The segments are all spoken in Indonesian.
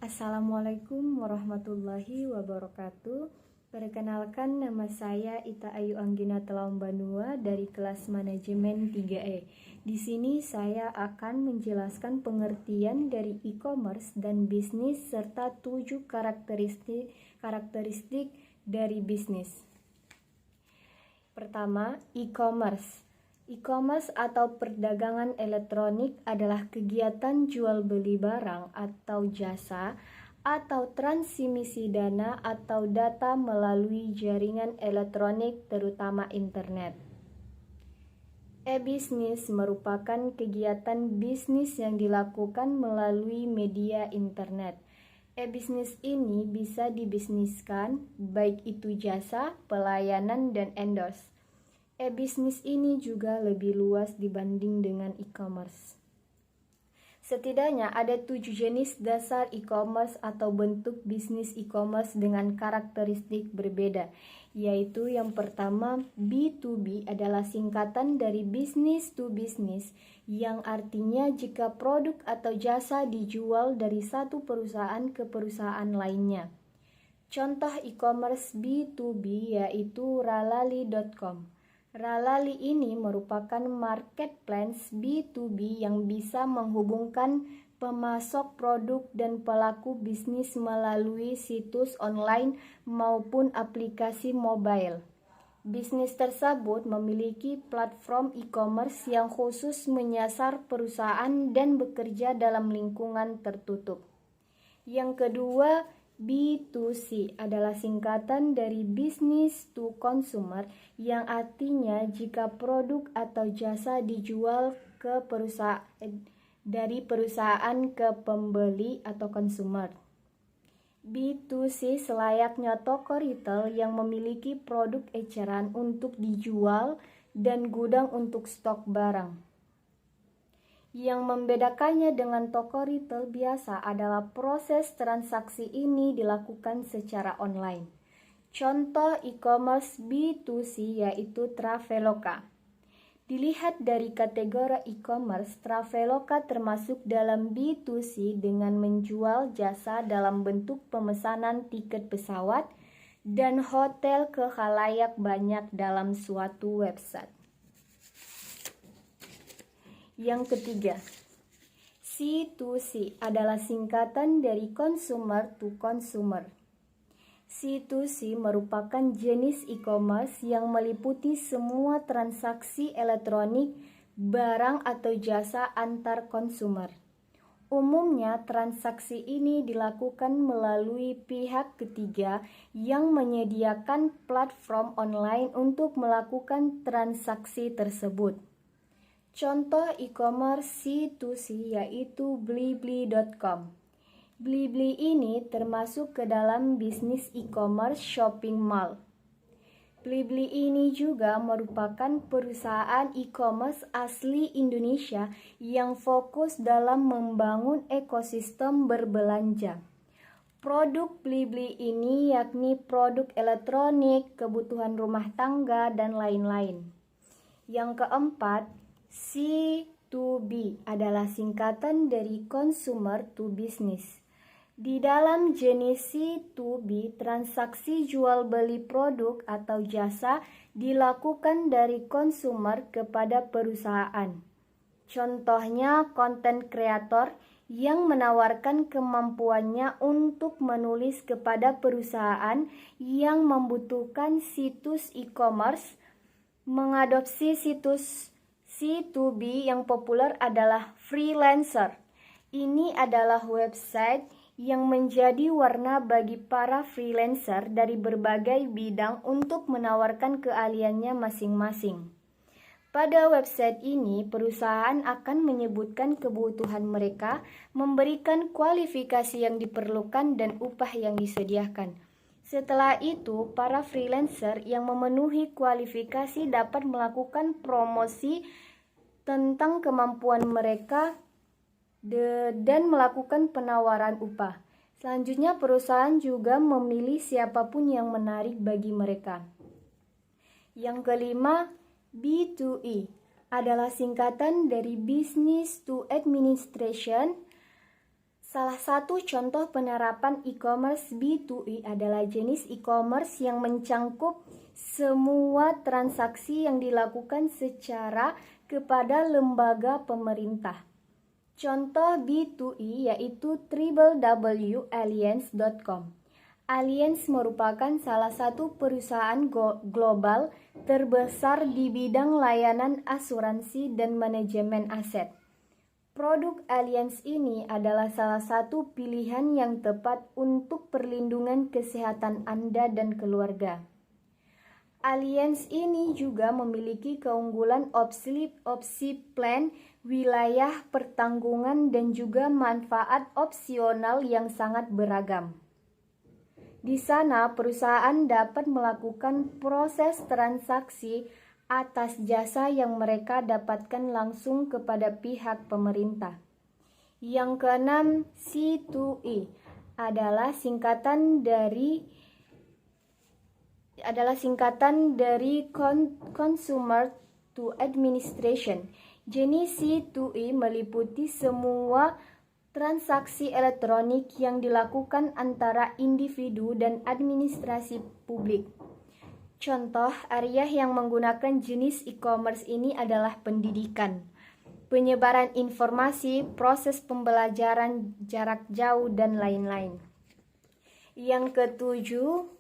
Assalamualaikum warahmatullahi wabarakatuh. Perkenalkan, nama saya Ita Ayu Anggina Telaumbanua dari kelas manajemen 3E. Di sini saya akan menjelaskan pengertian dari e-commerce dan bisnis serta 7 karakteristik dari bisnis. Pertama, e-commerce. E-commerce atau perdagangan elektronik adalah kegiatan jual beli barang atau jasa atau transmisi dana atau data melalui jaringan elektronik terutama internet. E-bisnis merupakan kegiatan bisnis yang dilakukan melalui media internet. E-bisnis ini bisa dibisniskan, baik itu jasa, pelayanan, dan endorse. E-bisnis ini juga lebih luas dibanding dengan e-commerce. Setidaknya ada 7 jenis dasar e-commerce atau bentuk bisnis e-commerce dengan karakteristik berbeda, yaitu yang pertama, B2B adalah singkatan dari business to business, yang artinya jika produk atau jasa dijual dari satu perusahaan ke perusahaan lainnya. Contoh e-commerce B2B yaitu ralali.com. Ralali ini merupakan marketplace B2B yang bisa menghubungkan pemasok produk dan pelaku bisnis melalui situs online maupun aplikasi mobile. Bisnis tersebut memiliki platform e-commerce yang khusus menyasar perusahaan dan bekerja dalam lingkungan tertutup. Yang kedua, B2C adalah singkatan dari business to consumer, yang artinya jika produk atau jasa dijual ke dari perusahaan ke pembeli atau consumer. B2C selayaknya toko retail yang memiliki produk eceran untuk dijual dan gudang untuk stok barang. Yang membedakannya dengan toko retail biasa adalah proses transaksi ini dilakukan secara online. Contoh e-commerce B2C yaitu Traveloka. Dilihat dari kategori e-commerce, Traveloka termasuk dalam B2C dengan menjual jasa dalam bentuk pemesanan tiket pesawat dan hotel ke khalayak banyak dalam suatu website. Yang ketiga, C2C adalah singkatan dari consumer to consumer. C2C merupakan jenis e-commerce yang meliputi semua transaksi elektronik, barang atau jasa antar konsumer. Umumnya, transaksi ini dilakukan melalui pihak ketiga yang menyediakan platform online untuk melakukan transaksi tersebut. Contoh e-commerce C2C yaitu blibli.com. Blibli ini termasuk ke dalam bisnis e-commerce shopping mall. Blibli ini juga merupakan perusahaan e-commerce asli Indonesia yang fokus dalam membangun ekosistem berbelanja. Produk Blibli ini yakni produk elektronik, kebutuhan rumah tangga, dan lain-lain. Yang keempat, C2B adalah singkatan dari consumer to business. Di dalam jenis C2B, transaksi jual beli produk atau jasa dilakukan dari konsumer kepada perusahaan. Contohnya content creator yang menawarkan kemampuannya untuk menulis kepada perusahaan yang membutuhkan situs e-commerce. Mengadopsi situs C2B yang populer adalah freelancer. Ini adalah website yang menjadi warna bagi para freelancer dari berbagai bidang untuk menawarkan keahliannya masing-masing. Pada website ini, perusahaan akan menyebutkan kebutuhan mereka, memberikan kualifikasi yang diperlukan dan upah yang disediakan. Setelah itu, para freelancer yang memenuhi kualifikasi dapat melakukan promosi tentang kemampuan mereka dan melakukan penawaran upah. Selanjutnya, perusahaan juga memilih siapapun yang menarik bagi mereka. Yang kelima, B2E adalah singkatan dari Business to Administration. Salah satu contoh penerapan e-commerce B2E adalah jenis e-commerce yang mencangkup semua transaksi yang dilakukan secara kepada lembaga pemerintah. Contoh B2E yaitu www.allianz.com. Allianz merupakan salah satu perusahaan global terbesar di bidang layanan asuransi dan manajemen aset. Produk Allianz ini adalah salah satu pilihan yang tepat untuk perlindungan kesehatan Anda dan keluarga. Allianz ini juga memiliki keunggulan opsi plan, wilayah pertanggungan, dan juga manfaat opsional yang sangat beragam. Di sana, perusahaan dapat melakukan proses transaksi atas jasa yang mereka dapatkan langsung kepada pihak pemerintah. Yang keenam, C2E adalah singkatan dari Consumer to Administration. Jenis C2E meliputi semua transaksi elektronik yang dilakukan antara individu dan administrasi publik. Contoh area yang menggunakan jenis e-commerce ini adalah pendidikan, penyebaran informasi, proses pembelajaran jarak jauh, dan lain-lain. Yang ketujuh,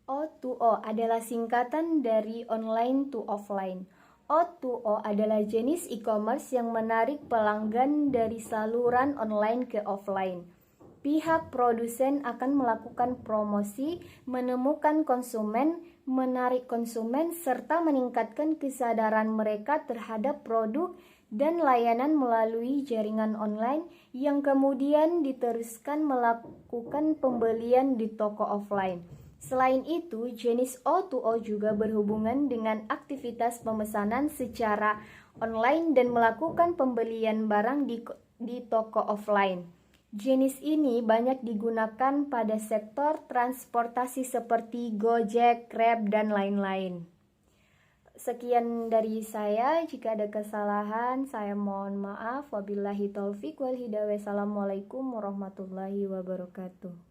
O2O adalah singkatan dari online to offline. O2O adalah jenis e-commerce yang menarik pelanggan dari saluran online ke offline. Pihak produsen akan melakukan promosi, menemukan konsumen, menarik konsumen, serta meningkatkan kesadaran mereka terhadap produk dan layanan melalui jaringan online yang kemudian diteruskan melakukan pembelian di toko offline. Selain itu, jenis O2O juga berhubungan dengan aktivitas pemesanan secara online dan melakukan pembelian barang di toko offline. Jenis ini banyak digunakan pada sektor transportasi seperti Gojek, Grab, dan lain-lain. Sekian dari saya. Jika ada kesalahan, saya mohon maaf. Wabillahi taufik wal hidayah. Wassalamualaikum warahmatullahi wabarakatuh.